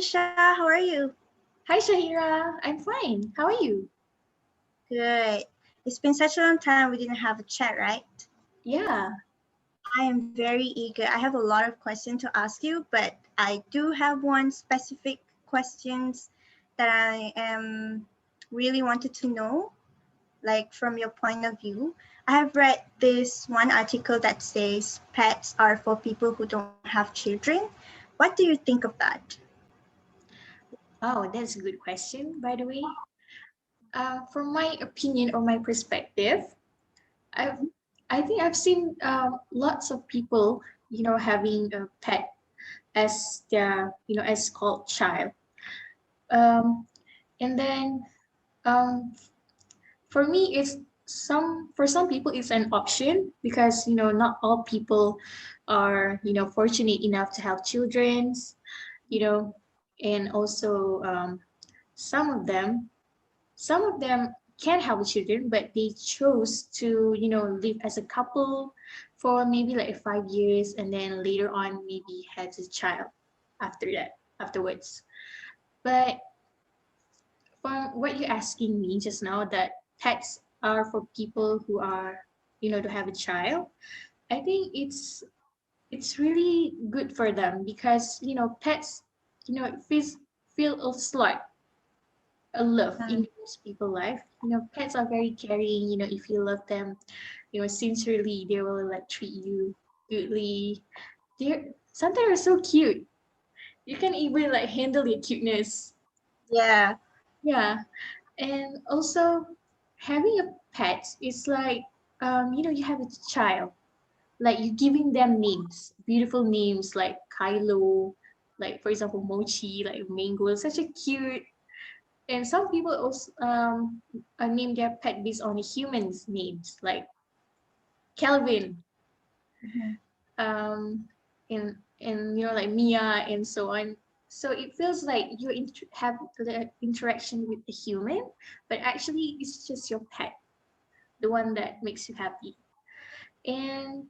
Isha, how are you? Hi Shahira, I'm fine. How are you? Good. It's been such a long time we didn't have a chat, right? Yeah. I am very eager. I have a lot of questions to ask you, but I do have one specific questions that I am really wanted to know, like from your point of view. I have read this one article that says pets are for people who don't have children. What do you think of that? Oh, that's a good question, by the way. From my opinion or my perspective, I've I think I've seen lots of people, having a pet as their, as called child. Um, and then um, for me, it's for some people it's an option because not all people are fortunate enough to have children, you know, and also some of them some of them can have children, but they chose to live as a couple for maybe like 5 years, and then later on maybe has a child afterwards. But from what you're asking me just now, that pets are for people who are to have a child, I think it's really good for them because pets it feel also like a love in most people's life. Pets are very caring. If you love them, sincerely, they will like treat you goodly. They're sometimes they're so cute. You can even like handle their cuteness. Yeah. Yeah, and also having a pet is like you have a child, like you giving them names, beautiful names like Kylo, like for example Mochi, like Mango, such a cute. And some people also name their pet based on humans' names, like Kelvin, Mhm. um, and like Mia, and so on. So it feels like you have the interaction with the human, but actually it's just your pet, the one that makes you happy. And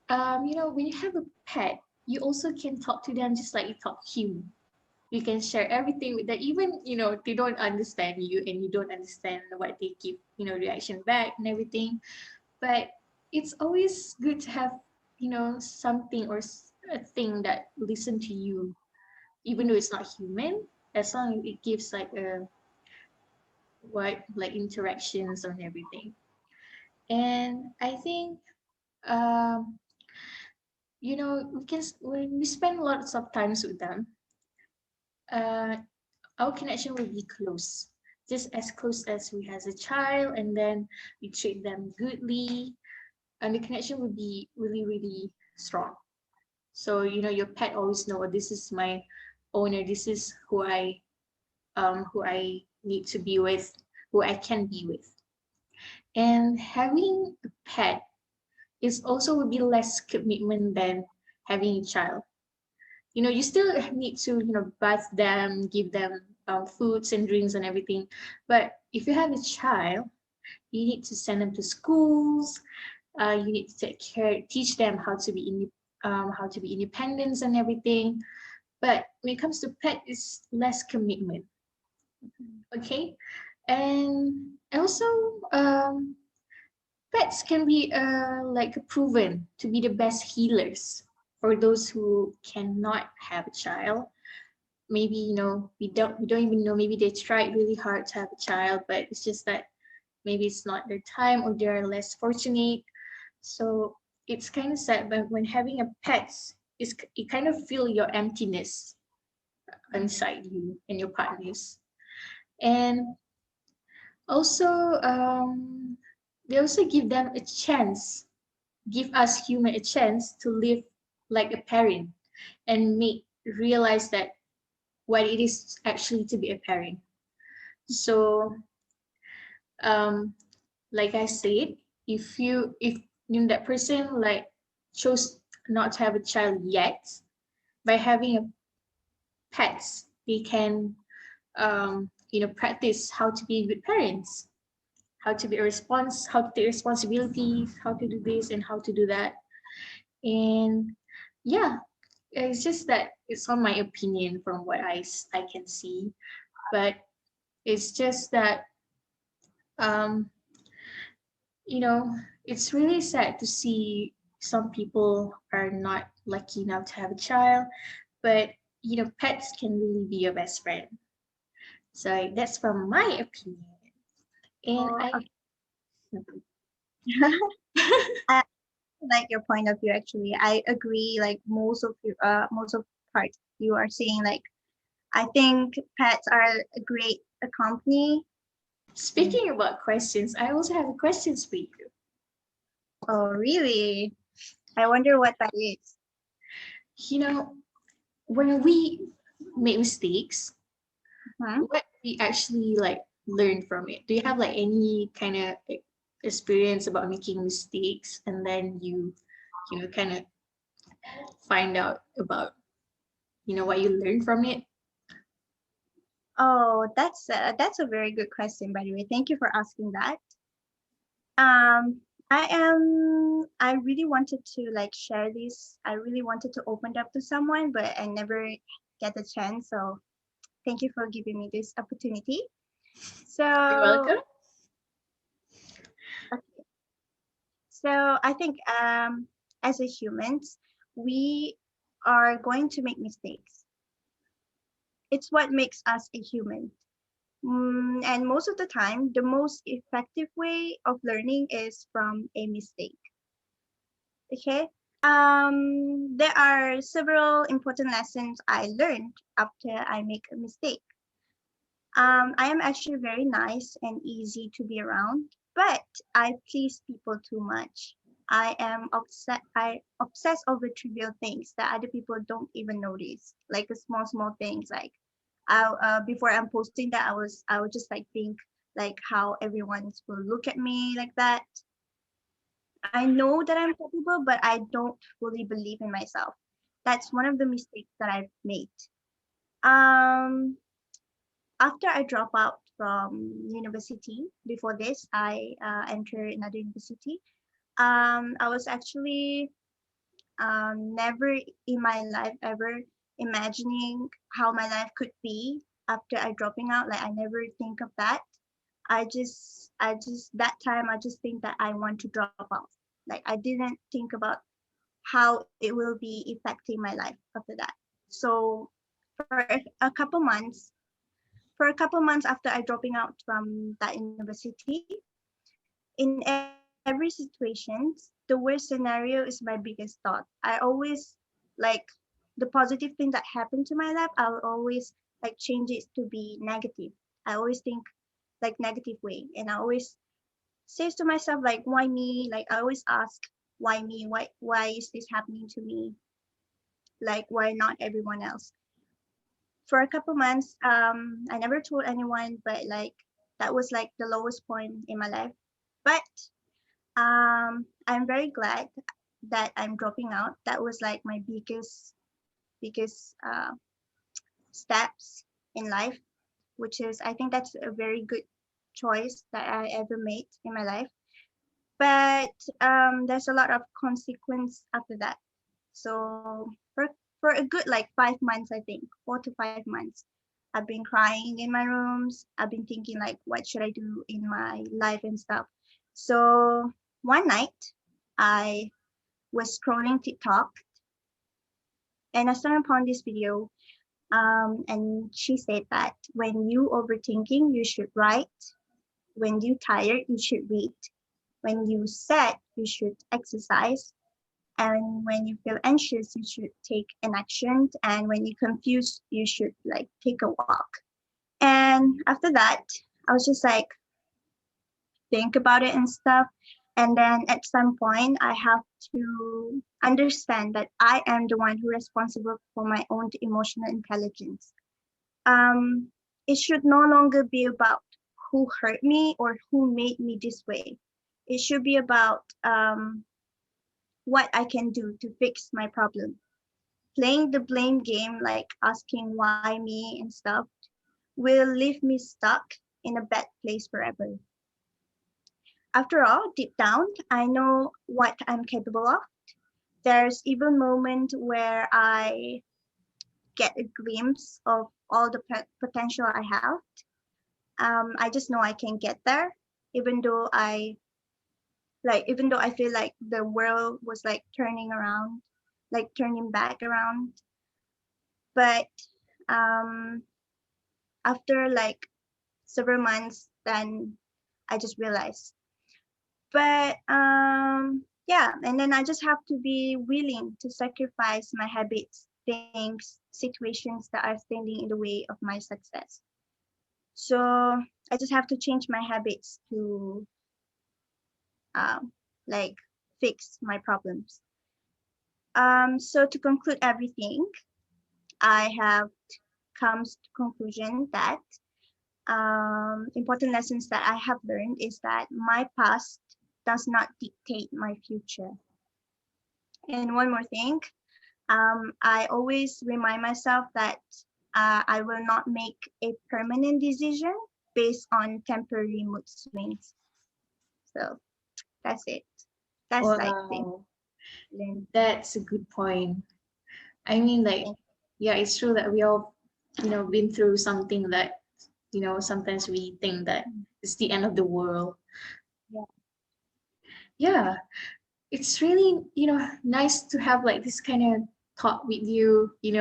when you have a pet, you also can talk to them just like you talk to human. You can share everything with them, even they don't understand you and you don't understand what they give reaction back and everything. But it's always good to have something or a thing that listen to you, even though it's not human, as long as it gives like a what like interactions on everything. And I think um when we spend lots of times with them, uh our connection will be close, just as close as we has a child, and then we treat them goodly, and the connection will be really really strong. So your pet always know, "Oh, this is my owner, this is who I need to be with, who I can be with." And having a pet is also will be less commitment than having a child. You still need to bath them, give them foods and drinks and everything. But if you have a child, you need to send them to schools. You need to take care, teach them how to be independent and everything. But when it comes to pet, it's less commitment. Okay. And also, pets can be like proven to be the best healers for those who cannot have a child. Maybe we don't even know, maybe they tried really hard to have a child, but it's just that maybe it's not their time or they're less fortunate. So it's kind of sad, but when having a pet, it kind of feel your emptiness inside you and your partners. And also they also give them a chance, give us human a chance to live like a parent and make realize that what it is actually to be a parent. So um like I said, if that person like chose not to have a child yet, by having a pets, they can practice how to be good parents, how to be how to take responsibilities, how to do this and how to do that. And yeah, It's just that it's on my opinion from what I can see, but it's just that um, you know, it's really sad to see some people are not lucky enough to have a child, but pets can really be your best friend. So that's from my opinion. And Oh, I okay. I like your point of view actually. I agree like most of parts you are saying like I think pets are a great company. speaking about questions, I also have questions for you. Oh really? I wonder what that is. You know, when we make mistakes, Hmm? what we actually like learn from it? Do you have like any kind of experience about making mistakes and then you kind of find out about what you learned from it? Oh, that's a very good question by the way. Thank you for asking that. I really wanted to like share this. I really wanted to open it up to someone, but I never get the chance. So thank you for giving me this opportunity. You're So, welcome. okay. So I think as a humans, we are going to make mistakes. It's what makes us a human. And most of the time, the most effective way of learning is from a mistake. Okay. There are several important lessons I learned after I make a mistake. I am actually very nice and easy to be around, but I please people too much. I am upset. I obsess over trivial things that other people don't even notice, like the small things. Like, before I'm posting that, I would just like think like how everyone will look at me like that. I know that I'm capable, but I don't fully believe in myself. That's one of the mistakes that I've made. Um, After I drop out from university, before this, I entered another university. I was actually never in my life ever imagining how my life could be after I dropping out. Like I never think of that. That time I just think that I want to drop out. Like I didn't think about how it will be affecting my life after that. So for a couple months, after I dropping out from that university, in every situations, the worst scenario is my biggest thought. I always like the positive thing that happened to my life. I'll always like change it to be negative. I always think like negative way, and I always says to myself like, why me? Like I always ask, why me? Why is this happening to me? Like why not everyone else? For a couple months, I never told anyone, but like that was like the lowest point in my life. But I'm very glad that I'm dropping out. That was like my biggest steps in life, which is I think that's a very good choice that I ever made in my life. But there's a lot of consequence after that. So for a good like 5 months, I think 4 to 5 months, I've been crying in my rooms. I've been thinking like, what should I do in my life and stuff. So one night, I was scrolling TikTok and I stumbled upon this video. And she said that when you overthinking, you should write. When you tired, you should read. When you sad, you should exercise. And when you feel anxious, you should take an action. And when you're confused, you should like take a walk. And after that, I was just like think about it and stuff. And then at some point, I have to understand that I am the one who is responsible for my own emotional intelligence. Um, it should no longer be about who hurt me or who made me this way. It should be about what I can do to fix my problem. Playing the blame game, like asking why me and stuff, will leave me stuck in a bad place forever. After all, deep down, I know what I'm capable of. there's even moment where I get a glimpse of all the potential I have. I just know I can get there, even though even though I feel like the world was like turning around, like turning back around. But um, after like several months, then I just realized. But yeah, and then I just have to be willing to sacrifice my habits, things, situations that are standing in the way of my success. So I just have to change my habits to um, like fix my problems. So to conclude everything, I have comes to conclusion that important lessons that I have learned is that my past does not dictate my future. And one more thing, I always remind myself that I will not make a permanent decision based on temporary mood swings. So that's it. That's like the Wow, important. that's a good point. I mean, like, yeah, it's true that we all, been through something that, sometimes we think that it's the end of the world. Yeah. Yeah, it's really, nice to have like this kind of talk with you. We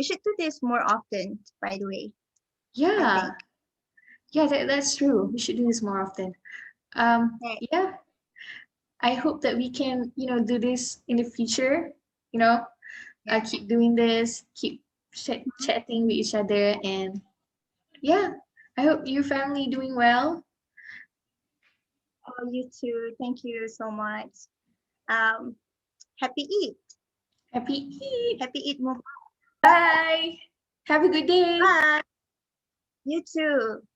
should do this more often, by the way, I Yeah, think. yeah, that's true. We should do this more often. Right. Yeah, I hope that we can, do this in the future, you know, Yeah. keep doing this, keep Mhm. chatting with each other. And yeah, I hope your family doing well. Oh, you too. Thank you so much. Um, happy Eid. Happy Eid. Happy Eid Mubarak. Bye. Have a good day. Bye. You too.